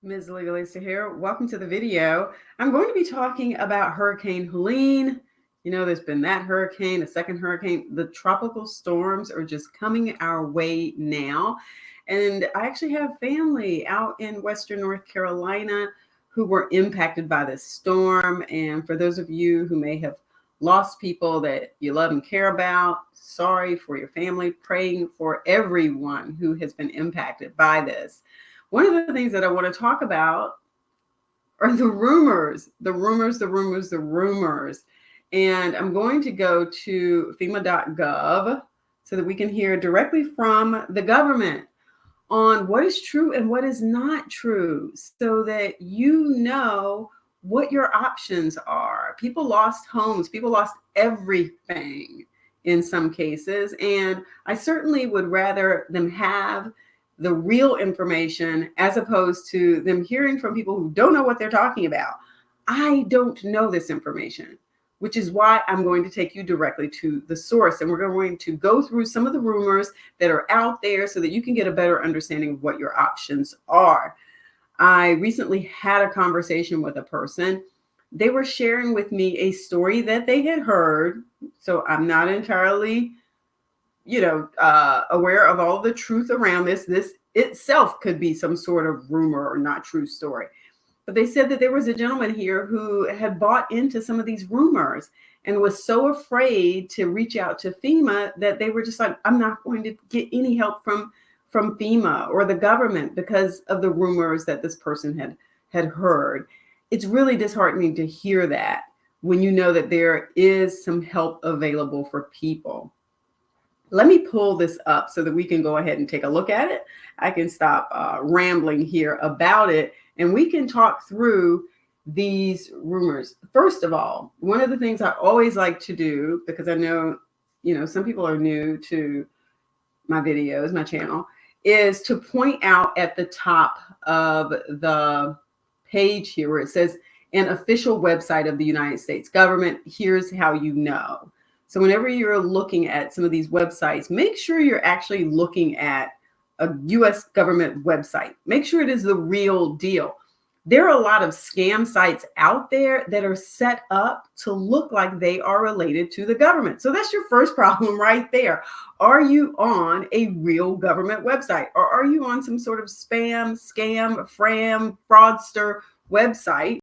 Ms Legalista here. Welcome to the video. I'm going to be talking about Hurricane Helene. You know, there's been that hurricane, a second hurricane. The tropical storms are just coming our way now. And I actually have family out in Western North Carolina who were impacted by this storm. And for those of you who may have lost people that you love and care about, sorry for your family, praying for everyone who has been impacted by this. One of the things that I want to talk about are the rumors. And I'm going to go to FEMA.gov so that we can hear directly from the government on what is true and what is not true, so that you know what your options are. People lost homes, people lost everything in some cases. And I certainly would rather them have the real information as opposed to them hearing from people who don't know what they're talking about. I don't know this information, which is why I'm going to take you directly to the source. And we're going to go through some of the rumors that are out there so that you can get a better understanding of what your options are. I recently had a conversation with a person. They were sharing with me a story that they had heard. So I'm not entirely aware of all the truth around this. This itself could be some sort of rumor or not true story. But they said that there was a gentleman here who had bought into some of these rumors and was so afraid to reach out to FEMA that they were just like, I'm not going to get any help from FEMA or the government because of the rumors that this person had heard. It's really disheartening to hear that when you know that there is some help available for people. Let me pull this up so that we can go ahead and take a look at it. I can stop rambling here about it, and we can talk through these rumors. First of all, one of the things I always like to do, because I know, some people are new to my videos, my channel, is to point out at the top of the page here where it says an official website of the United States government. Here's how you know. So whenever you're looking at some of these websites, make sure you're actually looking at a U.S. government website. Make sure it is the real deal. There are a lot of scam sites out there that are set up to look like they are related to the government. So that's your first problem right there. Are you on a real government website, or are you on some sort of spam, scam, fraudster website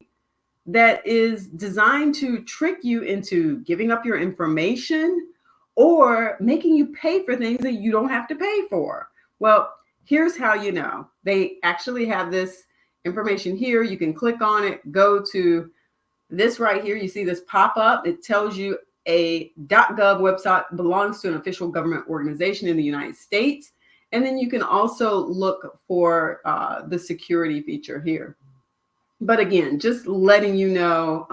that is designed to trick you into giving up your information or making you pay for things that you don't have to pay for? Well, here's how you know. They actually have this information here. You can click on it, go to this right here. You see this pop up. It tells you a .gov website belongs to an official government organization in the United States. And then you can also look for the security feature here. But again, just letting you know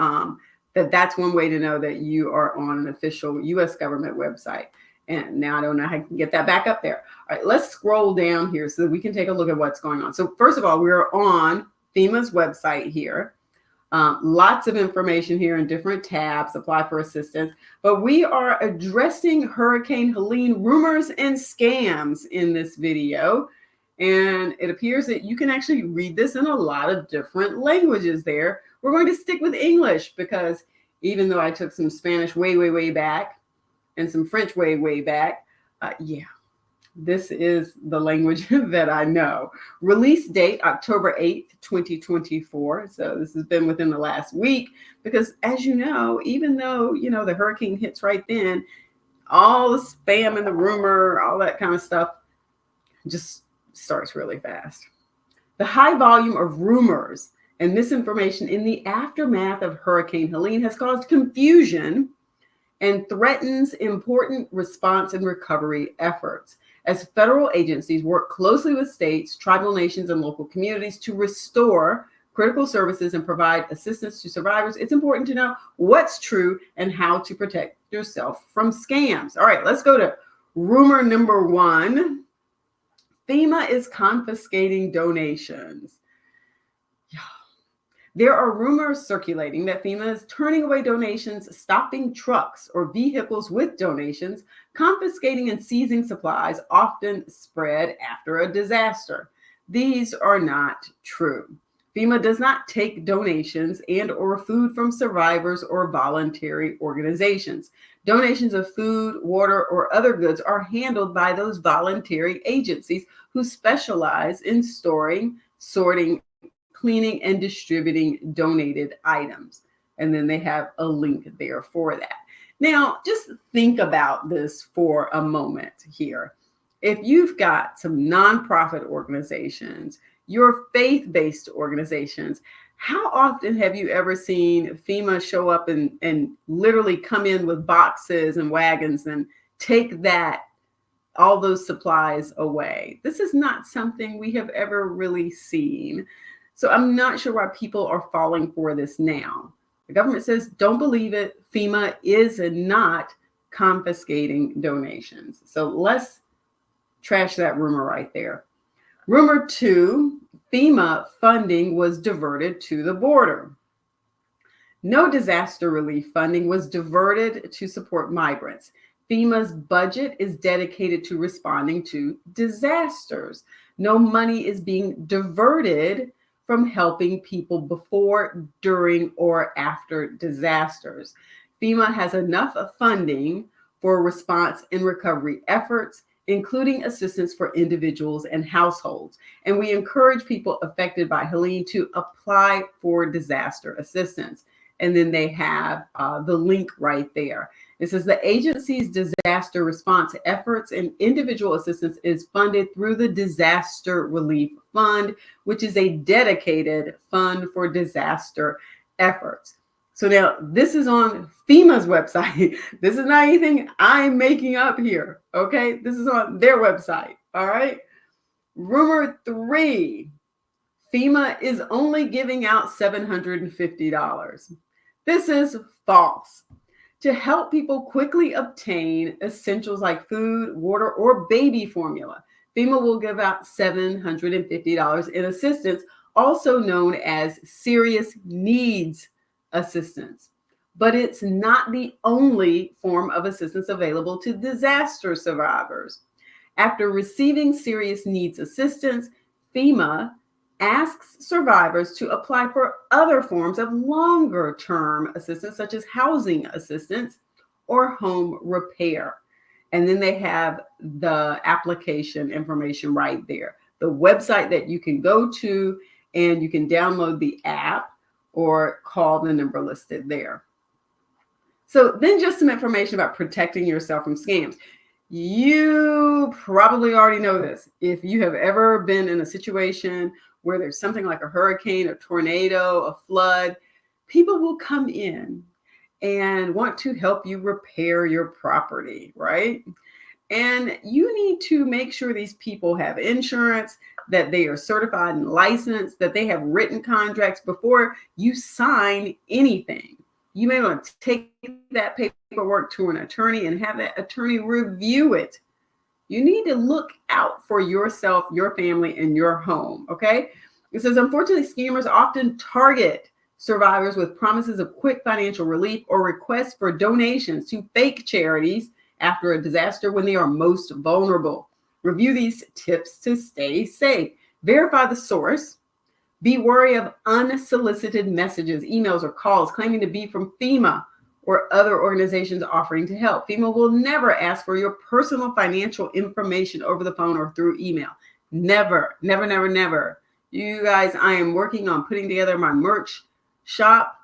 that that's one way to know that you are on an official U.S. government website. And now I don't know how I can get that back up there. All right, let's scroll down here so that we can take a look at what's going on. So first of all, we're on FEMA's website here. Lots of information here in different tabs, apply for assistance. But we are addressing Hurricane Helene rumors and scams in this video. And it appears that you can actually read this in a lot of different languages there. We're going to stick with English because even though I took some Spanish way back and some French way back, this is the language that I know. Release date, October 8th, 2024. So this has been within the last week because, as you know, even though, the hurricane hits right then, all the spam and the rumor, all that kind of stuff just starts really fast. The high volume of rumors and misinformation in the aftermath of Hurricane Helene has caused confusion and threatens important response and recovery efforts. As federal agencies work closely with states, tribal nations, and local communities to restore critical services and provide assistance to survivors, it's important to know what's true and how to protect yourself from scams. All right, let's go to rumor number one. FEMA is confiscating donations. There are rumors circulating that FEMA is turning away donations, stopping trucks or vehicles with donations, confiscating and seizing supplies often spread after a disaster. These are not true. FEMA does not take donations and or food from survivors or voluntary organizations. Donations of food, water, or other goods are handled by those voluntary agencies who specialize in storing, sorting, cleaning, and distributing donated items. And then they have a link there for that. Now, just think about this for a moment here. If you've got some nonprofit organizations, your faith-based organizations, how often have you ever seen FEMA show up and literally come in with boxes and wagons and take all those supplies away? This is not something we have ever really seen. So I'm not sure why people are falling for this now. The government says, don't believe it. FEMA is not confiscating donations. So let's trash that rumor right there. Rumor 2, FEMA funding was diverted to the border. No disaster relief funding was diverted to support migrants. FEMA's budget is dedicated to responding to disasters. No money is being diverted from helping people before, during, or after disasters. FEMA has enough funding for response and recovery efforts, including assistance for individuals and households. And we encourage people affected by Helene to apply for disaster assistance. And then they have the link right there. It says the agency's disaster response efforts and individual assistance is funded through the Disaster Relief Fund, which is a dedicated fund for disaster efforts. So now this is on FEMA's website. This is not anything I'm making up here, okay? This is on their website, all right? Rumor 3, FEMA is only giving out $750. This is false. To help people quickly obtain essentials like food, water, or baby formula, FEMA will give out $750 in assistance, also known as serious needs assistance. But it's not the only form of assistance available to disaster survivors. After receiving serious needs assistance, FEMA asks survivors to apply for other forms of longer-term assistance, such as housing assistance or home repair. And then they have the application information right there, the website that you can go to, and you can download the app or call the number listed there. So then just some information about protecting yourself from scams. You probably already know this. If you have ever been in a situation where there's something like a hurricane, a tornado, a flood, people will come in and want to help you repair your property, right? And you need to make sure these people have insurance, that they are certified and licensed, that they have written contracts before you sign anything. You may want to take that paperwork to an attorney and have that attorney review it. You need to look out for yourself, your family, and your home, okay? It says, unfortunately, scammers often target survivors with promises of quick financial relief or requests for donations to fake charities after a disaster when they are most vulnerable. Review these tips to stay safe. Verify the source. Be wary of unsolicited messages, emails, or calls claiming to be from FEMA or other organizations offering to help. FEMA will never ask for your personal financial information over the phone or through email. Never, never, never, never. You guys, I am working on putting together my merch shop.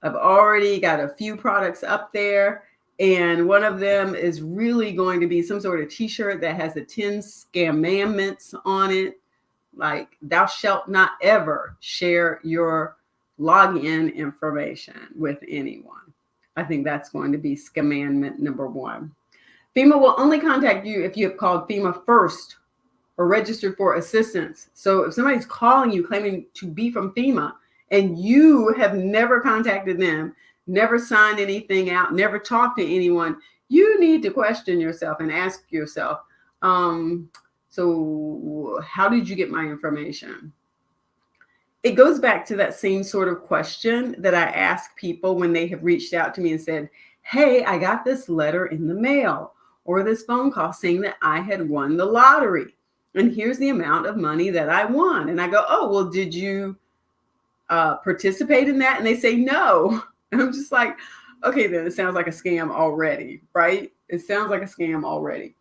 I've already got a few products up there, and one of them is really going to be some sort of t-shirt that has the 10 scammandments on it, like thou shalt not ever share your login information with anyone. I think that's going to be commandment number 1. FEMA will only contact you if you have called FEMA first or registered for assistance. So if somebody's calling you claiming to be from FEMA and you have never contacted them, never signed anything out, never talked to anyone, you need to question yourself and ask yourself, so how did you get my information? It goes back to that same sort of question that I ask people when they have reached out to me and said, hey, I got this letter in the mail or this phone call saying that I had won the lottery. And here's the amount of money that I won. And I go, oh, well, did you participate in that? And they say no. And I'm just like, okay, then it sounds like a scam already, right? It sounds like a scam already.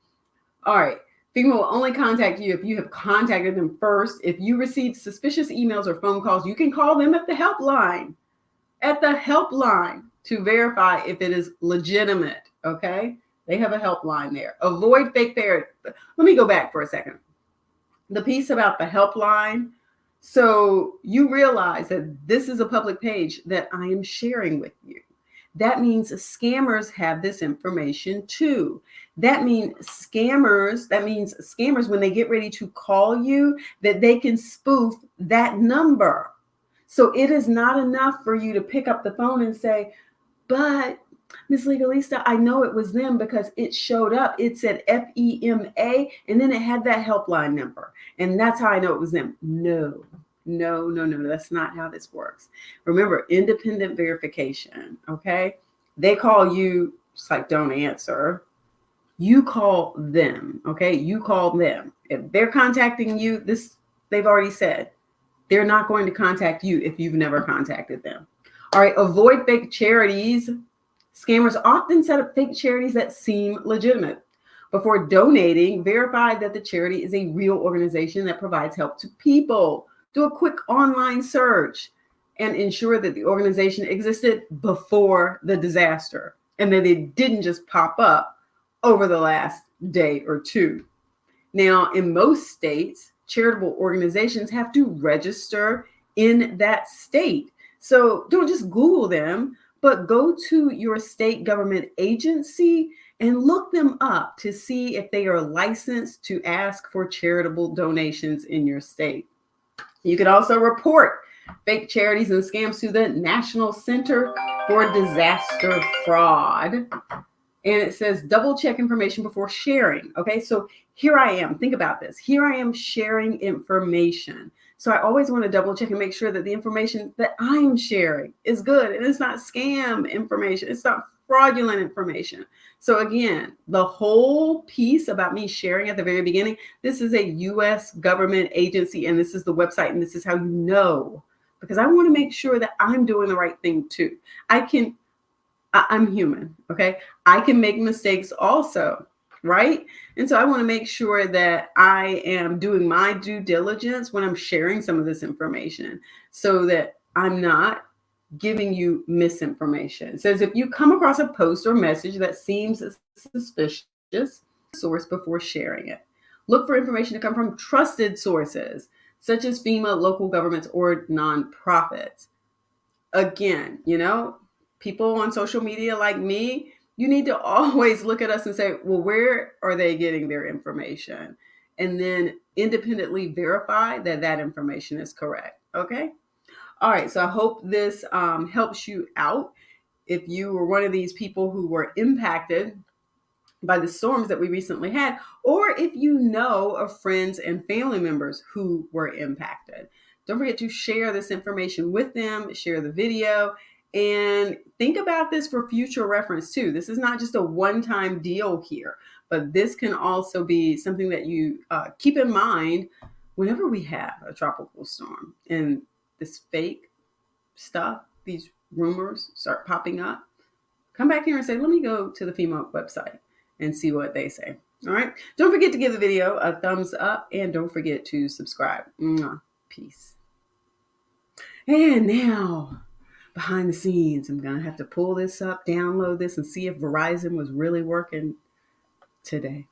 All right. FEMA will only contact you if you have contacted them first. If you receive suspicious emails or phone calls, you can call them at the helpline, to verify if it is legitimate. Okay. They have a helpline there. Avoid fake parrot. Let me go back for a second. The piece about the helpline. So you realize that this is a public page that I am sharing with you. That means scammers have this information too. That means scammers, when they get ready to call you, that they can spoof that number. So it is not enough for you to pick up the phone and say, but Ms. Legalista, I know it was them because it showed up. It said FEMA, and then it had that helpline number. And that's how I know it was them. No. That's not how this works. Remember, independent verification, okay? They call you, it's like, don't answer. You call them, okay? You call them. If they're contacting you, they've already said, they're not going to contact you if you've never contacted them. All right, avoid fake charities. Scammers often set up fake charities that seem legitimate. Before donating, verify that the charity is a real organization that provides help to people. Do a quick online search and ensure that the organization existed before the disaster and that it didn't just pop up over the last day or two. Now, in most states, charitable organizations have to register in that state. So don't just Google them, but go to your state government agency and look them up to see if they are licensed to ask for charitable donations in your state. You can also report fake charities and scams to the National Center for Disaster Fraud. And it says double check information before sharing. Okay, so here I am. Think about this. Here I am sharing information. So I always want to double check and make sure that the information that I'm sharing is good and it's not scam information. It's not fraudulent information. So again, the whole piece about me sharing at the very beginning, this is a U.S. government agency and this is the website and this is how you know, because I want to make sure that I'm doing the right thing too. I'm human, okay? I can make mistakes also, right? And so I want to make sure that I am doing my due diligence when I'm sharing some of this information so that I'm not giving you misinformation. It says if you come across a post or message that seems suspicious, source before sharing it. Look for information to come from trusted sources, such as FEMA, local governments, or nonprofits. Again, people on social media like me, you need to always look at us and say, well, where are they getting their information? And then independently verify that that information is correct. Okay. All right. So I hope this helps you out. If you were one of these people who were impacted by the storms that we recently had, or if you know of friends and family members who were impacted, don't forget to share this information with them, share the video, and think about this for future reference too. This is not just a one-time deal here, but this can also be something that you keep in mind whenever we have a tropical storm and this fake stuff, these rumors start popping up. Come back here and say, let me go to the FEMA website and see what they say. All right. Don't forget to give the video a thumbs up and don't forget to subscribe. Peace. And now, behind the scenes, I'm going to have to pull this up, download this, and see if Verizon was really working today.